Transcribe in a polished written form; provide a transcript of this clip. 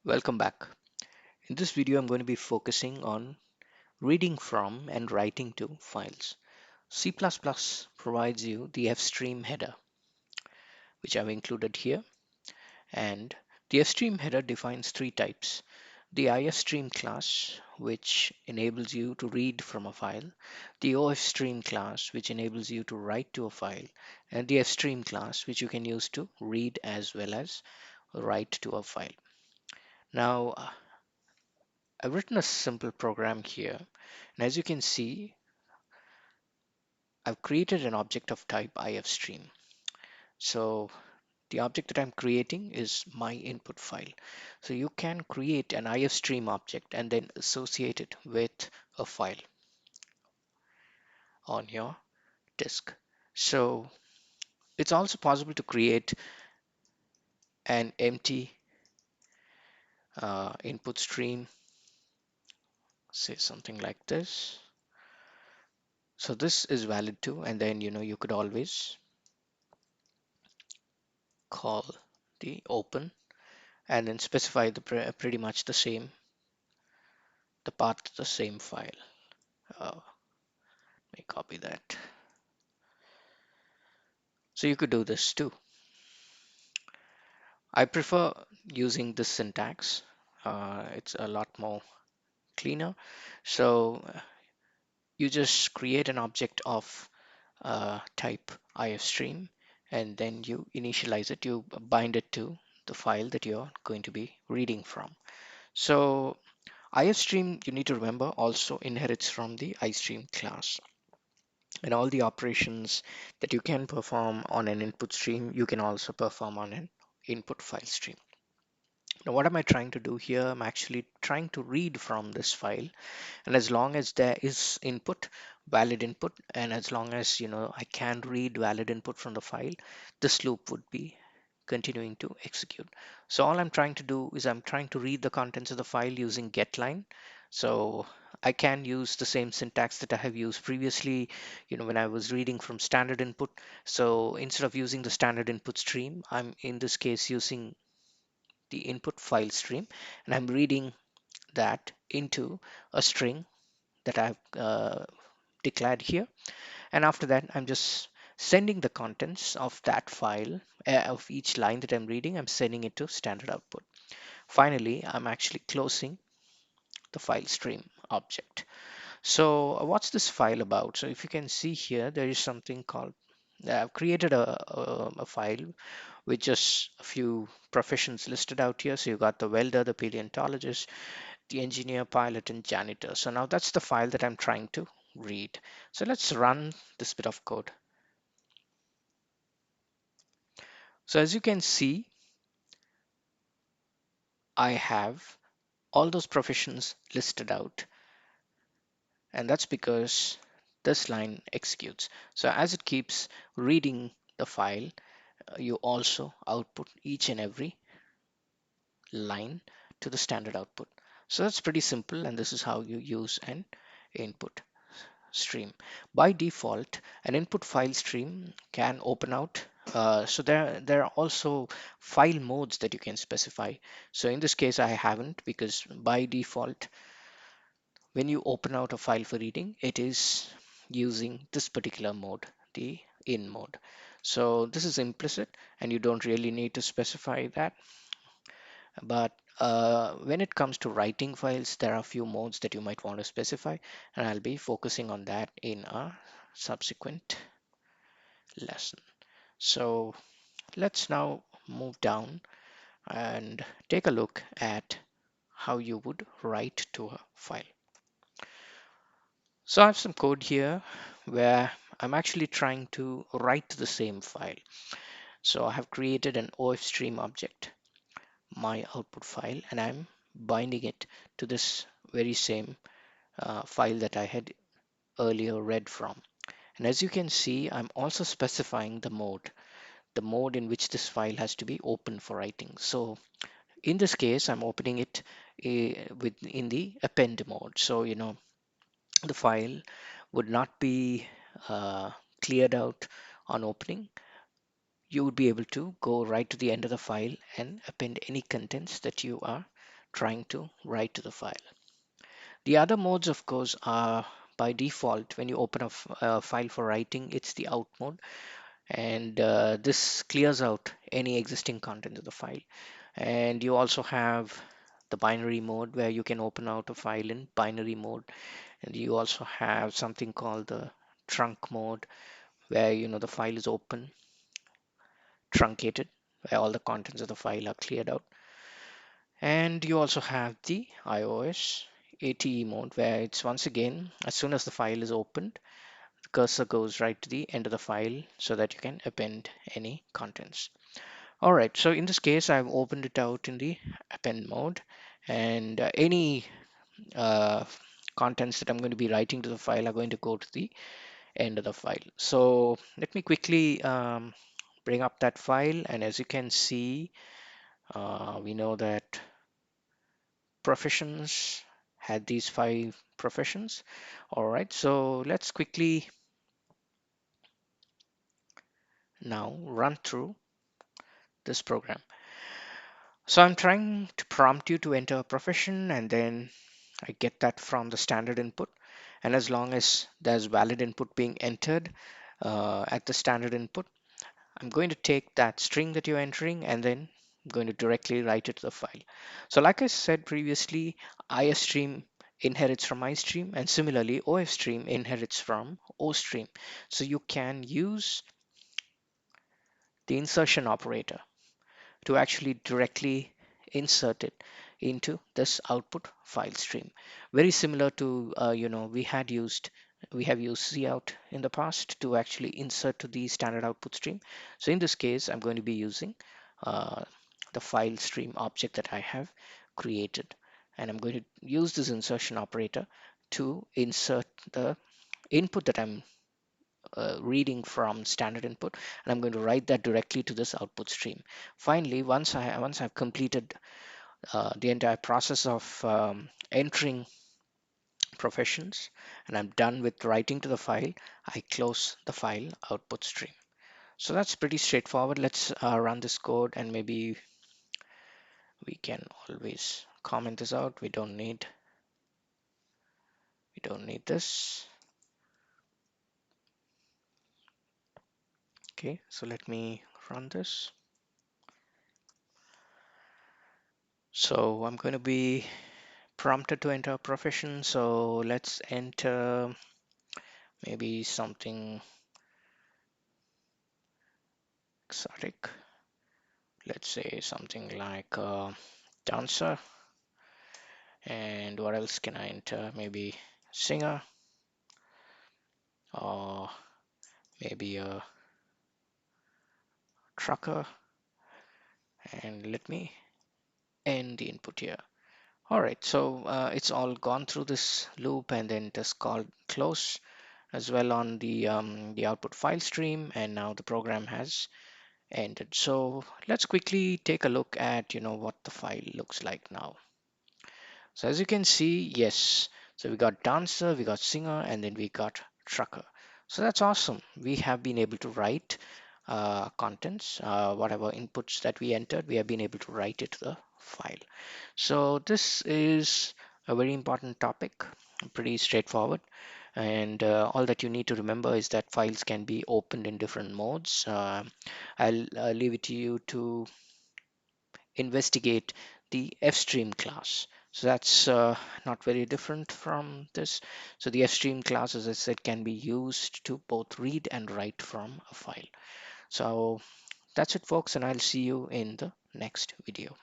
Welcome back. In this video, I'm going to be focusing on reading from and writing to files. C++ provides you the fstream header, which I've included here. And the fstream header defines three types. The ifstream class, which enables you to read from a file. The ofstream class, which enables you to write to a file. And the fstream class, which you can use to read as well as write to a file. Now, I've written a simple program here, and as you can see, I've created an object of type ifstream. So the object that I'm creating is my input file. So you can create an ifstream object and then associate it with a file on your disk. So it's also possible to create an empty input stream, say something like this. So this is valid too, and then you could always call the open and then specify pretty much the same, the path to the same file. Let me copy that. So you could do this too. I prefer using this syntax. It's a lot more cleaner. So you just create an object of type ifstream, and then you initialize it. You bind it to the file that you're going to be reading from. So ifstream, you need to remember, also inherits from the ifstream class. And all the operations that you can perform on an input stream, you can also perform on an input file stream. Now, what am I trying to do here? I'm actually trying to read from this file. And as long as there is input, valid input, and as long as I can read valid input from the file, this loop would be continuing to execute. So all I'm trying to do is I'm trying to read the contents of the file using getLine. So I can use the same syntax that I have used previously, when I was reading from standard input. So instead of using the standard input stream, I'm in this case using the input file stream, and I'm reading that into a string that I've declared here. And after that, I'm just sending the contents of that file, of each line that I'm reading, I'm sending it to standard output. Finally, I'm actually closing the file stream object. So what's this file about? So if you can see here, there is something called, I've created a file with just a few professions listed out here. So you got the welder, the paleontologist, the engineer, pilot, and janitor. So now that's the file that I'm trying to read. So let's run this bit of code. So as you can see, I have all those professions listed out, and that's because this line executes. So as it keeps reading the file, you also output each and every line to the standard output. So that's pretty simple, and this is how you use an input stream. By default, an input file stream can open out. So there are also file modes that you can specify. So in this case, I haven't, because by default, when you open out a file for reading, it is using this particular mode, the in mode. So this is implicit, and you don't really need to specify that. But when it comes to writing files, there are a few modes that you might want to specify, and I'll be focusing on that in a subsequent lesson. So let's now move down and take a look at how you would write to a file. So I have some code here where I'm actually trying to write to the same file. So I have created an ofstream object, my output file, and I'm binding it to this very same file that I had earlier read from. And as you can see, I'm also specifying the mode in which this file has to be open for writing. So in this case, I'm opening it in the append mode. So, the file would not be cleared out on opening. You would be able to go right to the end of the file and append any contents that you are trying to write to the file. The other modes, of course, are by default when you open a file for writing, it's the out mode, and this clears out any existing content of the file. And you also have the binary mode where you can open out a file in binary mode, and you also have something called the trunk mode where the file is open, truncated, where all the contents of the file are cleared out. And you also have the iOS ATE mode where it's once again, as soon as the file is opened, the cursor goes right to the end of the file so that you can append any contents. All right, so in this case, I've opened it out in the append mode, and any uh, contents that I'm going to be writing to the file are going to go to the end of the file. So let me quickly bring up that file, and as you can see, we know that professions had these 5 professions. All right, so let's quickly now run through this program. So I'm trying to prompt you to enter a profession, and then I get that from the standard input. And as long as there's valid input being entered at the standard input, I'm going to take that string that you're entering and then I'm going to directly write it to the file. So like I said previously, IStream inherits from iStream, and similarly OFStream inherits from OStream. So you can use the insertion operator to actually directly insert it into this output file stream. Very similar to we have used cout in the past to actually insert to the standard output stream. So in this case, I'm going to be using uh, the file stream object that I have created, and I'm going to use this insertion operator to insert the input that I'm reading from standard input, and I'm going to write that directly to this output stream. Finally, once I've completed the entire process of entering professions and I'm done with writing to the file, I close the file output stream. So that's pretty straightforward. Let's run this code, and maybe we can always comment this out. We don't need this. Okay, so let me run this. So I'm going to be prompted to enter a profession. So let's enter maybe something exotic. Let's say something like dancer. And what else can I enter? Maybe singer, or maybe a trucker. And let me end the input here. All right, so it's all gone through this loop, and then it is called close as well on the output file stream, and now the program has ended. So let's quickly take a look at what the file looks like now. So as you can see, yes, so we got dancer, we got singer, and then we got trucker. So that's awesome. We have been able to write contents, whatever inputs that we entered, we have been able to write it to the file. So this is a very important topic, pretty straightforward. And all that you need to remember is that files can be opened in different modes. I'll leave it to you to investigate the fstream class. So that's not very different from this. So the fstream class, as I said, can be used to both read and write from a file. So that's it, folks, and I'll see you in the next video.